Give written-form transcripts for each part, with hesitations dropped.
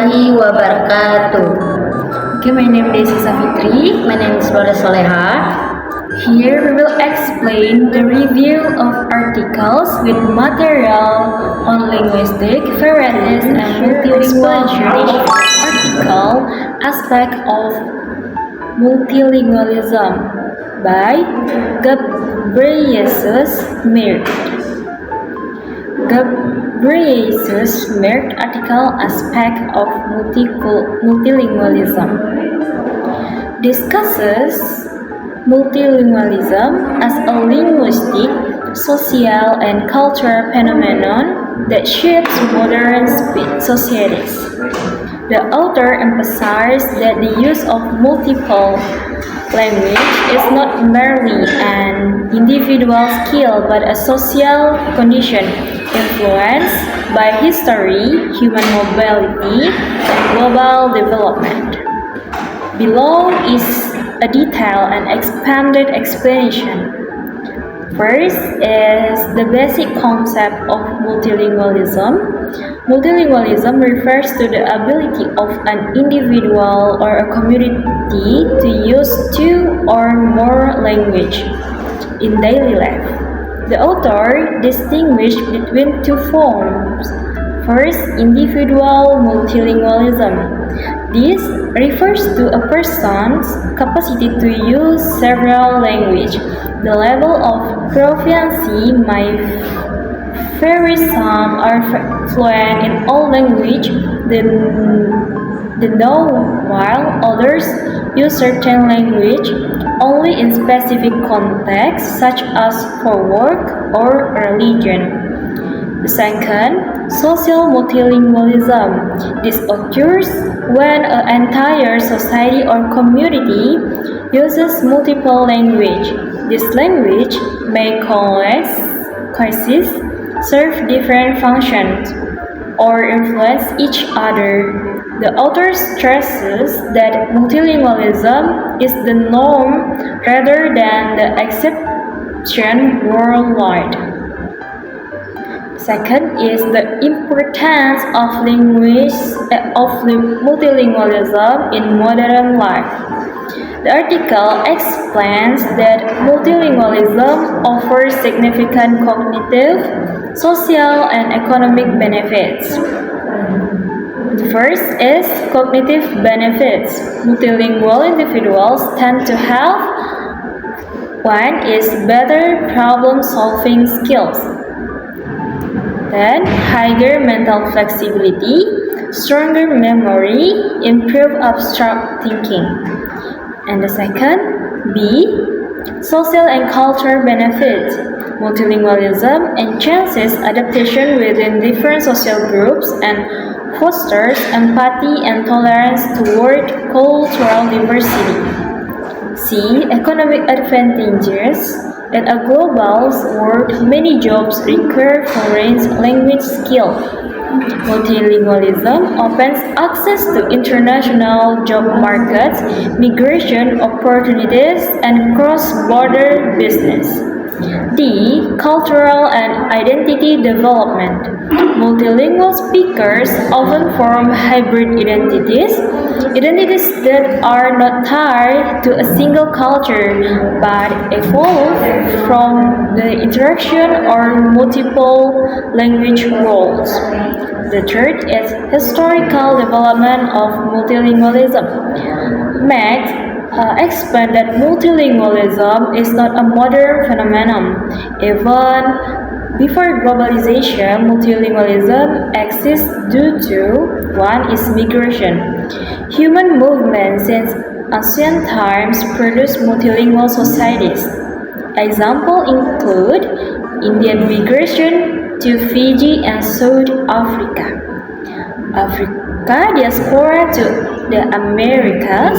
warahmatullahi wabarakatuh. Okay, my name is Safitri. My name is Roda Soleha. Here we will explain the review of articles with material on linguistic varieties and multilingual article aspect of multilingualism by Ghebreyesus Mir. Ghebreyesus Mir article aspect of multilingualism discusses multilingualism as a linguistic, social, and cultural phenomenon that shapes modern societies. The author emphasized that the use of multiple language is not merely an individual skill but a social condition influenced by history, human mobility, and global development. Below is a detailed and expanded explanation. First is the basic concept of multilingualism. Multilingualism refers to the ability of an individual or a community to use two or more languages in daily life. The author distinguished between two forms. First, individual multilingualism. This refers to a person's capacity to use several languages. The level of proficiency might vary. Some are fluent in all languages, while others use certain language only in specific contexts, such as for work or religion. The second, social multilingualism. This occurs when an entire society or community uses multiple languages. This language may coexist, serve different functions, or influence each other. The author stresses that multilingualism is the norm rather than the exception worldwide. Second is the importance of multilingualism in modern life. The article explains that multilingualism offers significant cognitive, social, and economic benefits. The first is cognitive benefits. Multilingual individuals tend to have one is better problem-solving skills. Then, higher mental flexibility, stronger memory, improved abstract thinking. And the second, B, social and cultural benefits. Multilingualism enhances adaptation within different social groups and fosters empathy and tolerance toward cultural diversity. C, economic advantages. In a global world, many jobs require foreign language skills. Multilingualism opens access to international job markets, migration opportunities, and cross-border business. D. Cultural and identity development. Multilingual speakers often form hybrid identities that are not tied to a single culture but evolve from the interaction of multiple language worlds. The third is historical development of multilingualism. Max explained that multilingualism is not a modern phenomenon. Even before globalization, multilingualism exists due to one is migration. Human movements since ancient times produce multilingual societies. Examples include Indian migration to Fiji and South Africa, Africa diaspora to the Americas,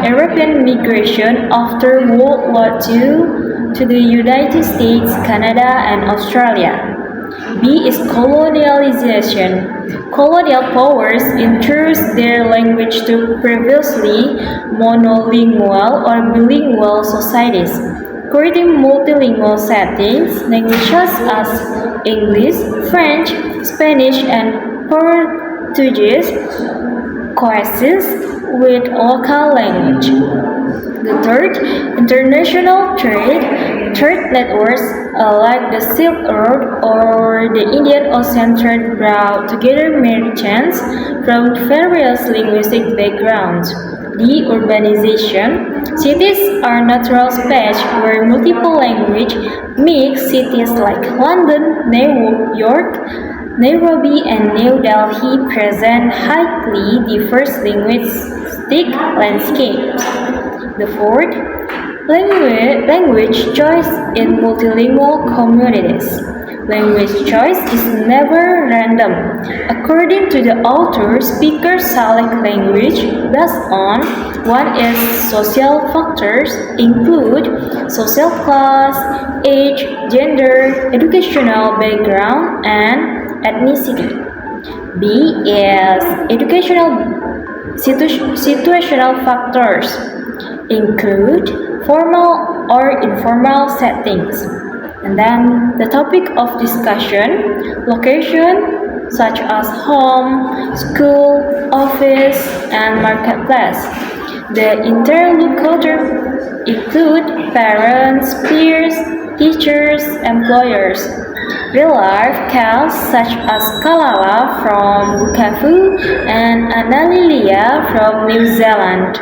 European migration after World War II to the United States, Canada, and Australia. B is colonialization. Colonial powers introduced their language to previously monolingual or bilingual societies, creating multilingual settings. Languages as English, French, Spanish, and Portuguese coexist with local language. The third, international trade networks like the Silk Road or the Indian Ocean trade brought together merchants from various linguistic backgrounds. The urbanization, cities are natural space where multiple language mix. Cities like London, New York, Nairobi, and New Delhi present highly diverse linguistic landscapes. The fourth, language choice in multilingual communities. Language choice is never random. According to the author, speakers select language based on one is social factors include social class, age, gender, educational background, and ethnicity. B is situational factors include formal or informal settings. And then the topic of discussion, location such as home, school, office, and marketplace. The interlocutor include parents, peers, teachers, employers. Real life cast such as Kalala from Bukavu and Analilia from New Zealand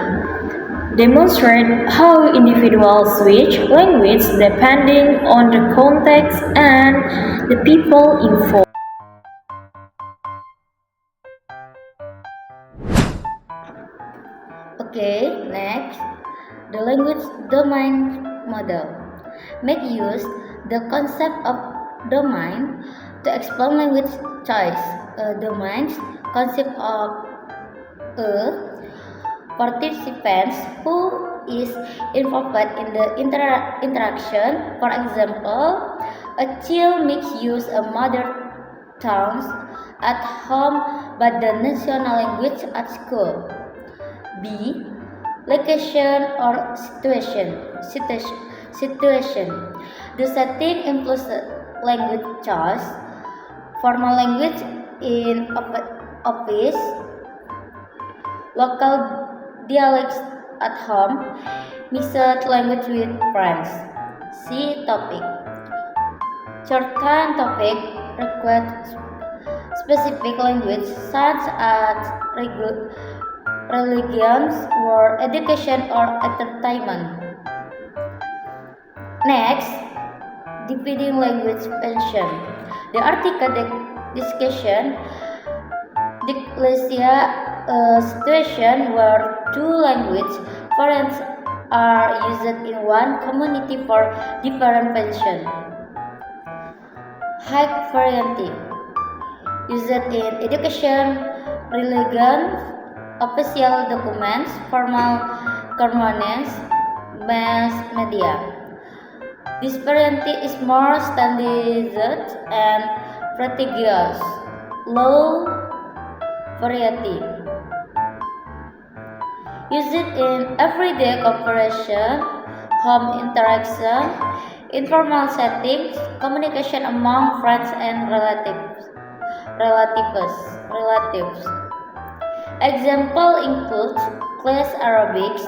demonstrate how individuals switch language depending on the context and the people involved. Okay, next, the language domain model. Make use the concept of domain to explain language choice. A domain consists of a participants who is involved in the interaction. For example, a child makes use of mother tongue at home but the national language at school. B. Location or situation. The setting includes language choice, formal language in office, local dialects at home, mixed language with friends. C. Topic. Certain topic requires specific language such as religions, war, education, or entertainment. Next, dividing language function. The article discussion declares a situation where two language variants are used in one community for different functions. High variety used in education, religion, official documents, formal correspondence, mass media. This variety is more standardized and prestigious. Low variety used in everyday cooperation, home interaction, informal settings, communication among friends and relatives. Example includes class Arabic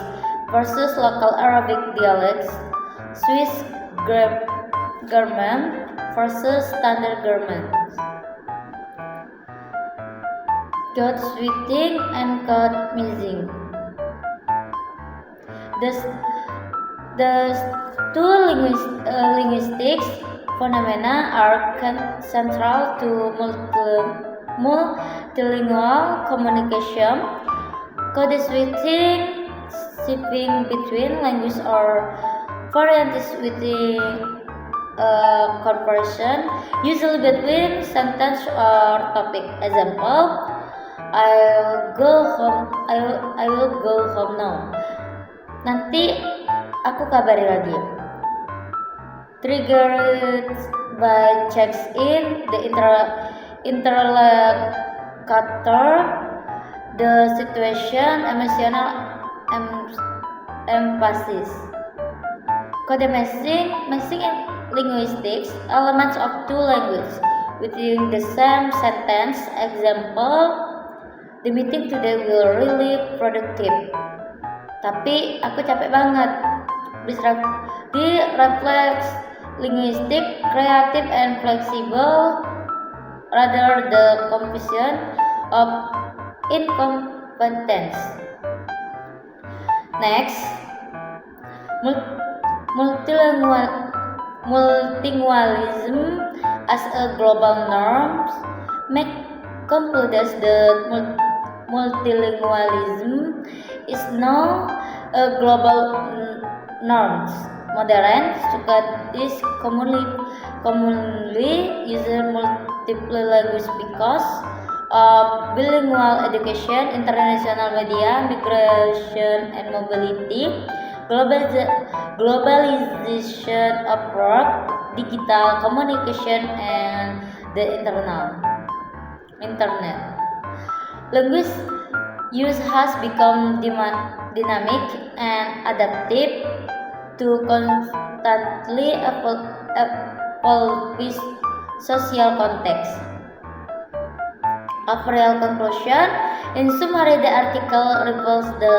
versus local Arabic dialects, Swiss German versus standard German, code switching and code mixing. The two linguistics phenomena are central to multilingual communication. Code switching, shifting between languages or varieties within a conversation, usually between sentence or topic. Example, I will go home now. Nanti aku kabari lagi. Triggered by checks in the interlocutor, the situation, emotional emphasis. Code mixing linguistics, elements of two languages within the same sentence. Example, The meeting today will really productive. Tapi aku capek banget. Di refleks linguistic, creative and flexible rather the confusion of incompetence. Next, multilingualism as a global norm concludes that multilingualism is now a global norm. Modern studies commonly use multiple languages because of bilingual education, international media, migration and mobility, globalization of work, digital communication, and the internet. Language use has become dynamic and adaptive to constantly evolve social context. Overall conclusion, in summary, the article reveals the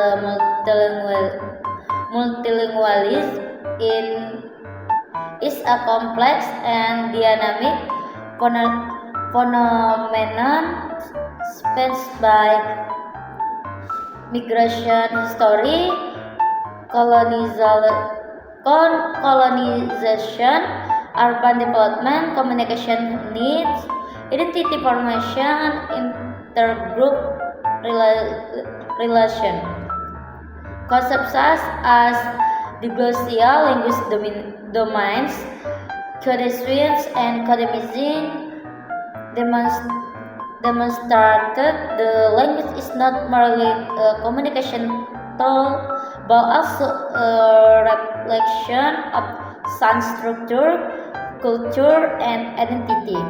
multilingualism is a complex and dynamic phenomenon spanned by migration history, colonization, urban development, communication needs, identity formation, intergroup relation. Concepts such as diglossia, linguistic domains, codecisions, and codemizing demonstrated the language is not merely a communication tool, but also a reflection of sound structure, culture, and identity.